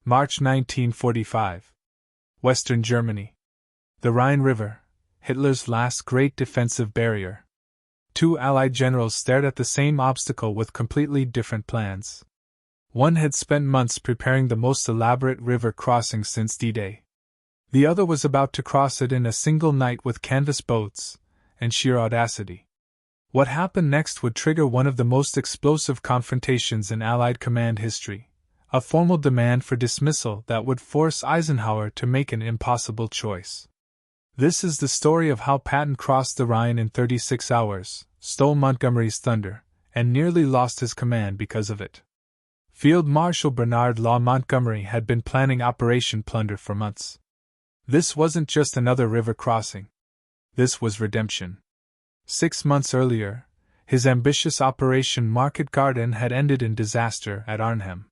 March 1945. Western Germany. The Rhine River, Hitler's last great defensive barrier. Two Allied generals stared at the same obstacle with completely different plans. One had spent months preparing the most elaborate river crossing since D-Day. The other was about to cross it in a single night with canvas boats and sheer audacity. What happened next would trigger one of the most explosive confrontations in Allied command history, a formal demand for dismissal that would force Eisenhower to make an impossible choice. This is the story of how Patton crossed the Rhine in 36 hours, stole Montgomery's thunder, and nearly lost his command because of it. Field Marshal Bernard Montgomery had been planning Operation Plunder for months. This wasn't just another river crossing. This was redemption. 6 months earlier, his ambitious Operation Market Garden had ended in disaster at Arnhem.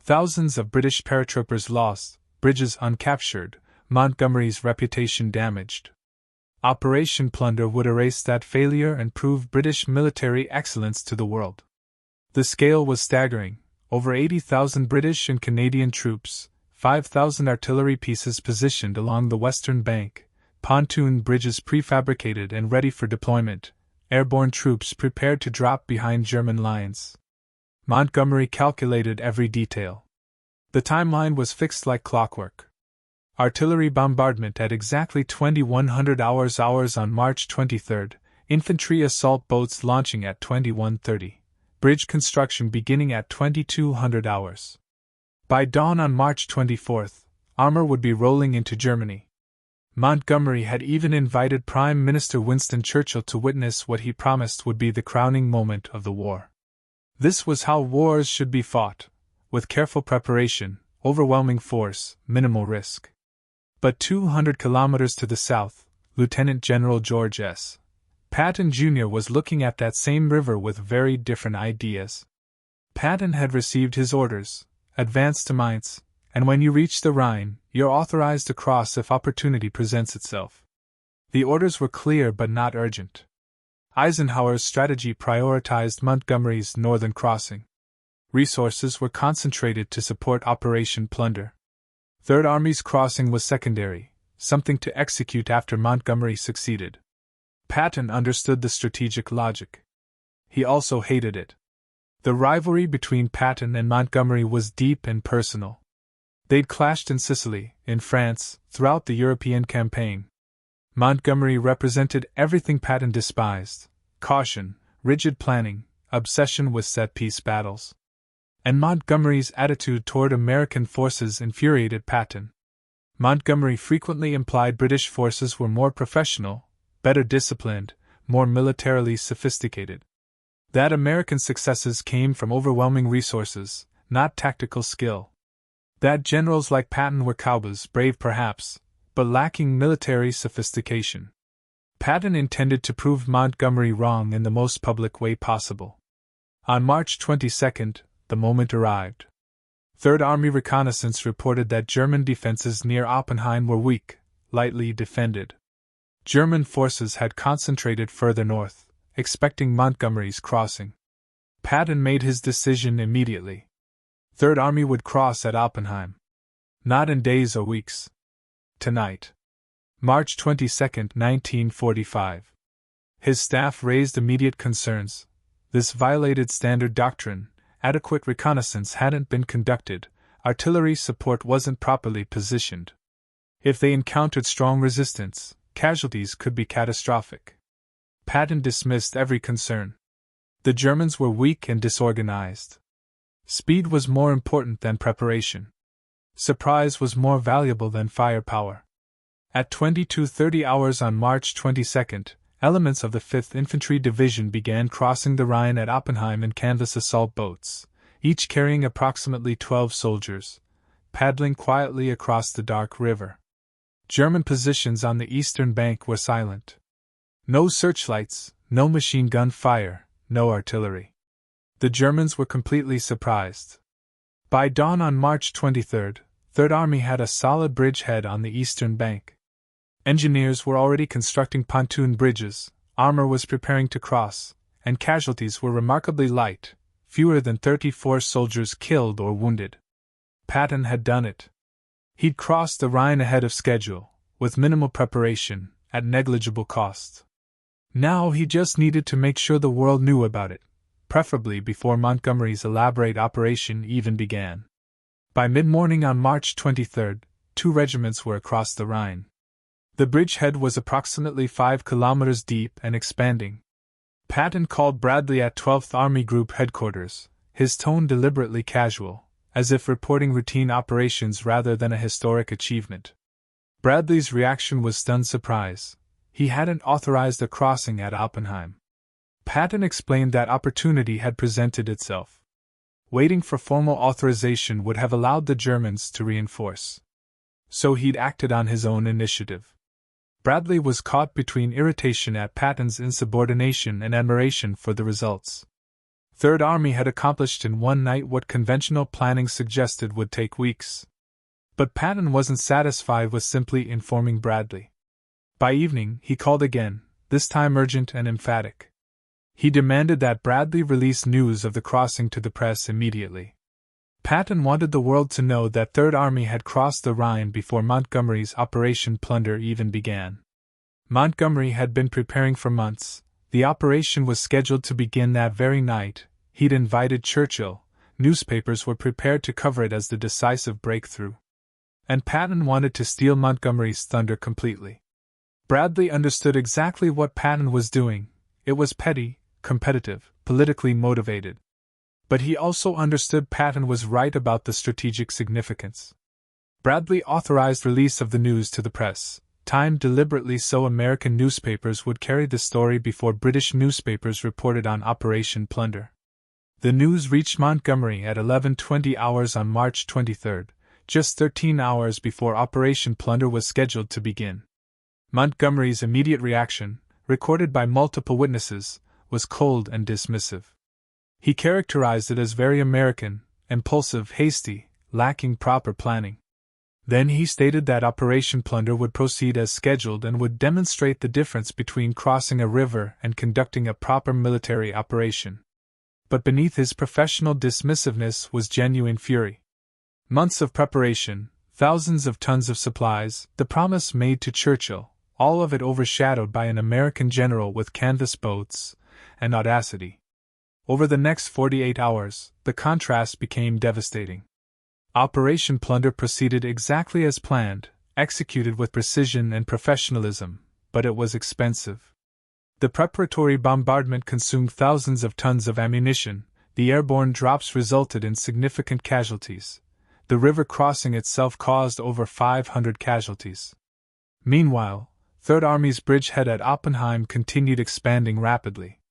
Thousands of British paratroopers lost, bridges uncaptured, Montgomery's reputation damaged. Operation Plunder would erase that failure and prove British military excellence to the world. The scale was staggering: over 80,000 British and Canadian troops, 5,000 artillery pieces positioned along the western bank, pontoon bridges prefabricated and ready for deployment, airborne troops prepared to drop behind German lines. Montgomery calculated every detail. The timeline was fixed like clockwork. Artillery bombardment at exactly 2100 hours on March 23, infantry assault boats launching at 2130, bridge construction beginning at 2200 hours. By dawn on March 24, armor would be rolling into Germany. Montgomery had even invited Prime Minister Winston Churchill to witness what he promised would be the crowning moment of the war. This was how wars should be fought, with careful preparation, overwhelming force, minimal risk. But 200 kilometers to the south, Lieutenant General George S. Patton Jr. was looking at that same river with very different ideas. Patton had received his orders: advance to Mainz, and when you reach the Rhine, you're authorized to cross if opportunity presents itself. The orders were clear but not urgent. Eisenhower's strategy prioritized Montgomery's northern crossing. Resources were concentrated to support Operation Plunder. Third Army's crossing was secondary, something to execute after Montgomery succeeded. Patton understood the strategic logic. He also hated it. The rivalry between Patton and Montgomery was deep and personal. They'd clashed in Sicily, in France, throughout the European campaign. Montgomery represented everything Patton despised: caution, rigid planning, obsession with set-piece battles. And Montgomery's attitude toward American forces infuriated Patton. Montgomery frequently implied British forces were more professional, better disciplined, more militarily sophisticated. That American successes came from overwhelming resources, not tactical skill. That generals like Patton were cowboys, brave perhaps, but lacking military sophistication. Patton intended to prove Montgomery wrong in the most public way possible. On March 22, the moment arrived. Third Army reconnaissance reported that German defenses near Oppenheim were weak, lightly defended. German forces had concentrated further north, expecting Montgomery's crossing. Patton made his decision immediately. Third Army would cross at Oppenheim. Not in days or weeks. Tonight. March 22, 1945. His staff raised immediate concerns. This violated standard doctrine. Adequate reconnaissance hadn't been conducted, artillery support wasn't properly positioned. If they encountered strong resistance, casualties could be catastrophic. Patton dismissed every concern. The Germans were weak and disorganized. Speed was more important than preparation. Surprise was more valuable than firepower. At 22:30 hours on March 22, elements of the 5th Infantry Division began crossing the Rhine at Oppenheim in canvas assault boats, each carrying approximately 12 soldiers, paddling quietly across the dark river. German positions on the eastern bank were silent. No searchlights, no machine gun fire, no artillery. The Germans were completely surprised. By dawn on March 23, Third Army had a solid bridgehead on the eastern bank. Engineers were already constructing pontoon bridges, armor was preparing to cross, and casualties were remarkably light, fewer than 34 soldiers killed or wounded. Patton had done it. He'd crossed the Rhine ahead of schedule, with minimal preparation, at negligible cost. Now he just needed to make sure the world knew about it, preferably before Montgomery's elaborate operation even began. By mid-morning on March 23, 2 regiments were across the Rhine. The bridgehead was approximately 5 kilometers deep and expanding. Patton called Bradley at 12th Army Group headquarters, his tone deliberately casual, as if reporting routine operations rather than a historic achievement. Bradley's reaction was stunned surprise. He hadn't authorized a crossing at Oppenheim. Patton explained that opportunity had presented itself. Waiting for formal authorization would have allowed the Germans to reinforce. So he'd acted on his own initiative. Bradley was caught between irritation at Patton's insubordination and admiration for the results. Third Army had accomplished in one night what conventional planning suggested would take weeks. But Patton wasn't satisfied with simply informing Bradley. By evening, he called again, this time urgent and emphatic. He demanded that Bradley release news of the crossing to the press immediately. Patton wanted the world to know that Third Army had crossed the Rhine before Montgomery's Operation Plunder even began. Montgomery had been preparing for months. The operation was scheduled to begin that very night. He'd invited Churchill. Newspapers were prepared to cover it as the decisive breakthrough. And Patton wanted to steal Montgomery's thunder completely. Bradley understood exactly what Patton was doing. It was petty, competitive, politically motivated. But he also understood Patton was right about the strategic significance. Bradley authorized release of the news to the press, timed deliberately so American newspapers would carry the story before British newspapers reported on Operation Plunder. The news reached Montgomery at 11:20 hours on March 23, just 13 hours before Operation Plunder was scheduled to begin. Montgomery's immediate reaction, recorded by multiple witnesses, was cold and dismissive. He characterized it as very American, impulsive, hasty, lacking proper planning. Then he stated that Operation Plunder would proceed as scheduled and would demonstrate the difference between crossing a river and conducting a proper military operation. But beneath his professional dismissiveness was genuine fury. Months of preparation, thousands of tons of supplies, the promise made to Churchill, all of it overshadowed by an American general with canvas boats and audacity. Over the next 48 hours, the contrast became devastating. Operation Plunder proceeded exactly as planned, executed with precision and professionalism, but it was expensive. The preparatory bombardment consumed thousands of tons of ammunition, the airborne drops resulted in significant casualties. The river crossing itself caused over 500 casualties. Meanwhile, Third Army's bridgehead at Oppenheim continued expanding rapidly.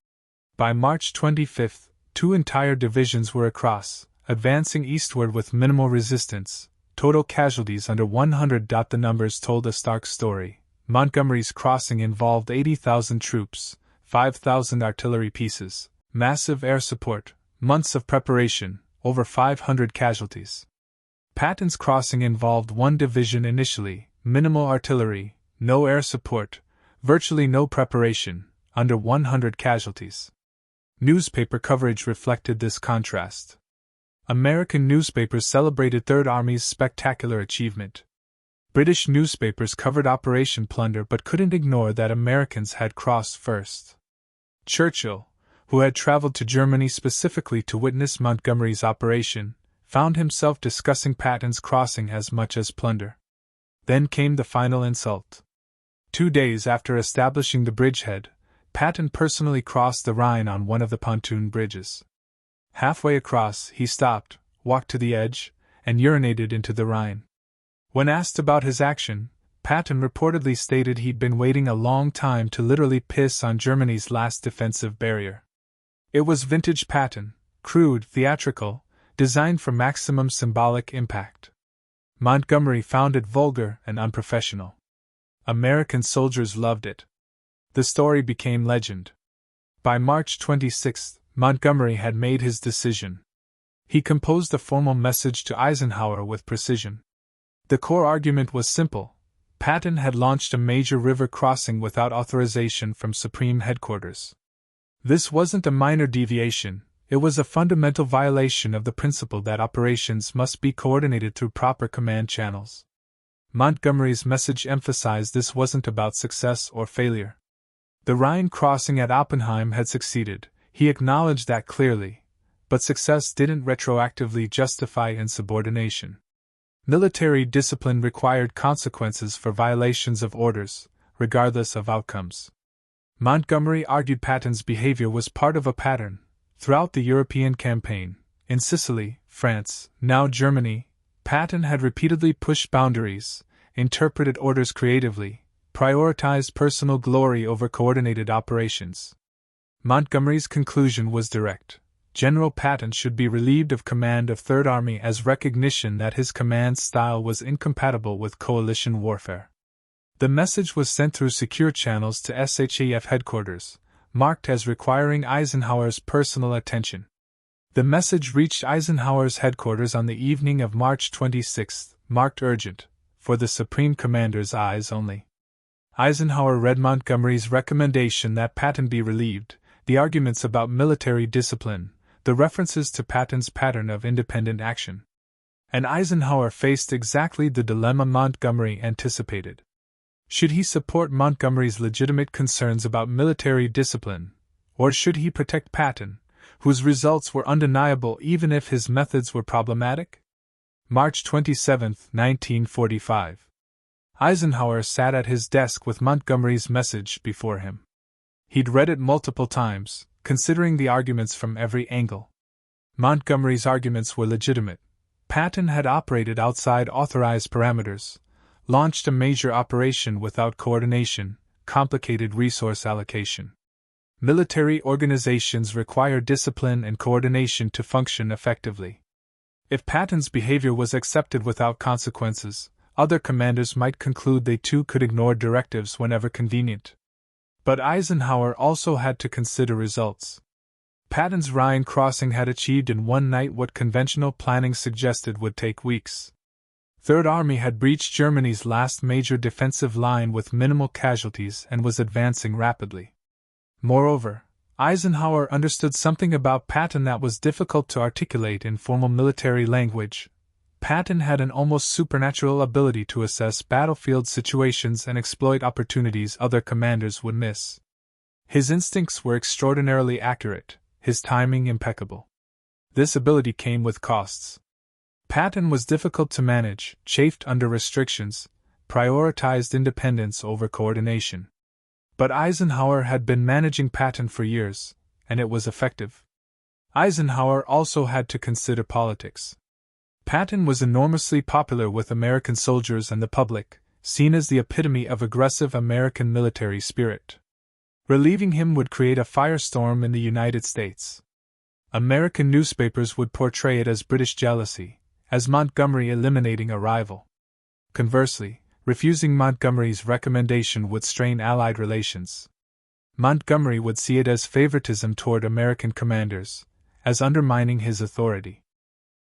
By March 25, 2 entire divisions were across, advancing eastward with minimal resistance, total casualties under 100. The numbers told a stark story. Montgomery's crossing involved 80,000 troops, 5,000 artillery pieces, massive air support, months of preparation, over 500 casualties. Patton's crossing involved 1 division initially, minimal artillery, no air support, virtually no preparation, under 100 casualties. Newspaper coverage reflected this contrast. American newspapers celebrated Third Army's spectacular achievement. British newspapers covered Operation Plunder but couldn't ignore that Americans had crossed first. Churchill, who had traveled to Germany specifically to witness Montgomery's operation, found himself discussing Patton's crossing as much as Plunder. Then came the final insult. 2 days after establishing the bridgehead, Patton personally crossed the Rhine on one of the pontoon bridges. Halfway across, he stopped, walked to the edge, and urinated into the Rhine. When asked about his action, Patton reportedly stated he'd been waiting a long time to literally piss on Germany's last defensive barrier. It was vintage Patton, crude, theatrical, designed for maximum symbolic impact. Montgomery found it vulgar and unprofessional. American soldiers loved it. The story became legend. By March 26, Montgomery had made his decision. He composed a formal message to Eisenhower with precision. The core argument was simple. Patton had launched a major river crossing without authorization from Supreme Headquarters. This wasn't a minor deviation, It was a fundamental violation of the principle that operations must be coordinated through proper command channels. Montgomery's message emphasized this wasn't about success or failure. The Rhine crossing at Oppenheim had succeeded, he acknowledged that clearly, but success didn't retroactively justify insubordination. Military discipline required consequences for violations of orders, regardless of outcomes. Montgomery argued Patton's behavior was part of a pattern. Throughout the European campaign, in Sicily, France, now Germany, Patton had repeatedly pushed boundaries, interpreted orders creatively, prioritized personal glory over coordinated operations. Montgomery's conclusion was direct. General Patton should be relieved of command of Third Army as recognition that his command style was incompatible with coalition warfare. The message was sent through secure channels to SHAF headquarters, marked as requiring Eisenhower's personal attention. The message reached Eisenhower's headquarters on the evening of March 26, marked urgent, for the Supreme Commander's eyes only. Eisenhower read Montgomery's recommendation that Patton be relieved, the arguments about military discipline, the references to Patton's pattern of independent action. And Eisenhower faced exactly the dilemma Montgomery anticipated. Should he support Montgomery's legitimate concerns about military discipline, or should he protect Patton, whose results were undeniable even if his methods were problematic? March 27, 1945. Eisenhower sat at his desk with Montgomery's message before him. He'd read it multiple times, considering the arguments from every angle. Montgomery's arguments were legitimate. Patton had operated outside authorized parameters, launched a major operation without coordination, complicated resource allocation. Military organizations require discipline and coordination to function effectively. If Patton's behavior was accepted without consequences, other commanders might conclude they too could ignore directives whenever convenient. But Eisenhower also had to consider results. Patton's Rhine crossing had achieved in one night what conventional planning suggested would take weeks. Third Army had breached Germany's last major defensive line with minimal casualties and was advancing rapidly. Moreover, Eisenhower understood something about Patton that was difficult to articulate in formal military language. Patton had an almost supernatural ability to assess battlefield situations and exploit opportunities other commanders would miss. His instincts were extraordinarily accurate, his timing impeccable. This ability came with costs. Patton was difficult to manage, chafed under restrictions, prioritized independence over coordination. But Eisenhower had been managing Patton for years, and it was effective. Eisenhower also had to consider politics. Patton was enormously popular with American soldiers and the public, seen as the epitome of aggressive American military spirit. Relieving him would create a firestorm in the United States. American newspapers would portray it as British jealousy, as Montgomery eliminating a rival. Conversely, refusing Montgomery's recommendation would strain Allied relations. Montgomery would see it as favoritism toward American commanders, as undermining his authority.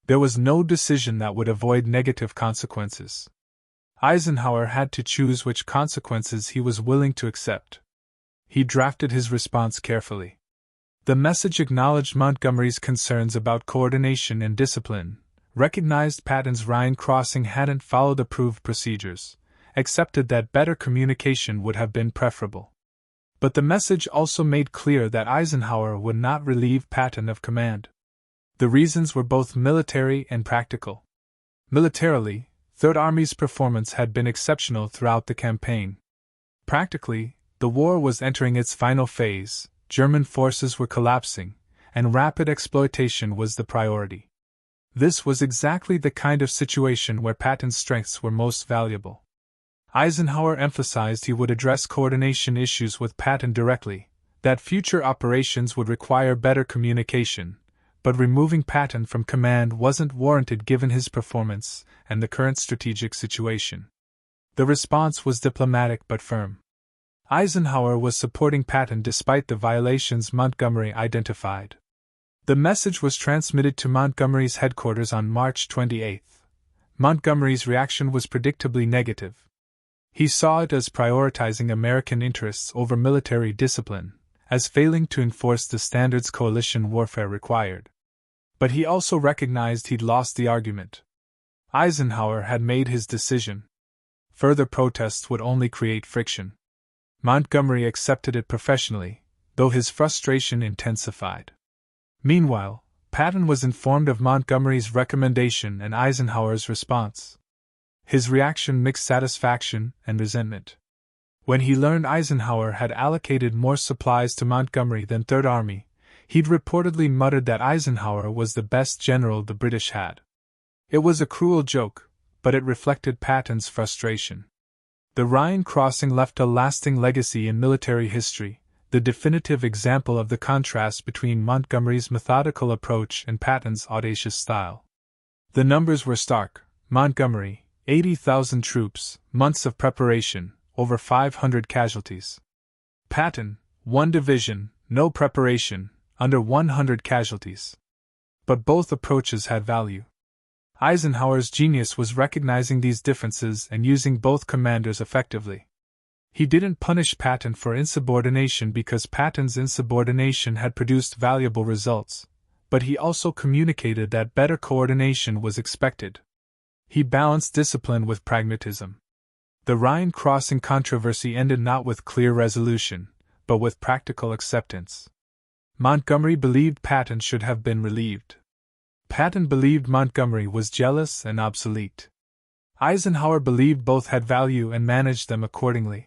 There was no decision that would avoid negative consequences. Eisenhower had to choose which consequences he was willing to accept. He drafted his response carefully. The message acknowledged Montgomery's concerns about coordination and discipline, recognized Patton's Rhine crossing hadn't followed approved procedures, accepted that better communication would have been preferable. But the message also made clear that Eisenhower would not relieve Patton of command. The reasons were both military and practical. Militarily, Third Army's performance had been exceptional throughout the campaign. Practically, the war was entering its final phase, German forces were collapsing, and rapid exploitation was the priority. This was exactly the kind of situation where Patton's strengths were most valuable. Eisenhower emphasized he would address coordination issues with Patton directly, that future operations would require better communication, but removing Patton from command wasn't warranted given his performance and the current strategic situation. The response was diplomatic but firm. Eisenhower was supporting Patton despite the violations Montgomery identified. The message was transmitted to Montgomery's headquarters on March 28. Montgomery's reaction was predictably negative. He saw it as prioritizing American interests over military discipline, as failing to enforce the standards coalition warfare required. But he also recognized he'd lost the argument. Eisenhower had made his decision. Further protests would only create friction. Montgomery accepted it professionally, though his frustration intensified. Meanwhile, Patton was informed of Montgomery's recommendation and Eisenhower's response. His reaction mixed satisfaction and resentment. When he learned Eisenhower had allocated more supplies to Montgomery than Third Army, he'd reportedly muttered that Eisenhower was the best general the British had. It was a cruel joke, but it reflected Patton's frustration. The Rhine crossing left a lasting legacy in military history, the definitive example of the contrast between Montgomery's methodical approach and Patton's audacious style. The numbers were stark. Montgomery, 80,000 troops, months of preparation, over 500 casualties. Patton, 1 division, no preparation, under 100 casualties. But both approaches had value. Eisenhower's genius was recognizing these differences and using both commanders effectively. He didn't punish Patton for insubordination because Patton's insubordination had produced valuable results, but he also communicated that better coordination was expected. He balanced discipline with pragmatism. The Rhine crossing controversy ended not with clear resolution, but with practical acceptance. Montgomery believed Patton should have been relieved. Patton believed Montgomery was jealous and obsolete. Eisenhower believed both had value and managed them accordingly.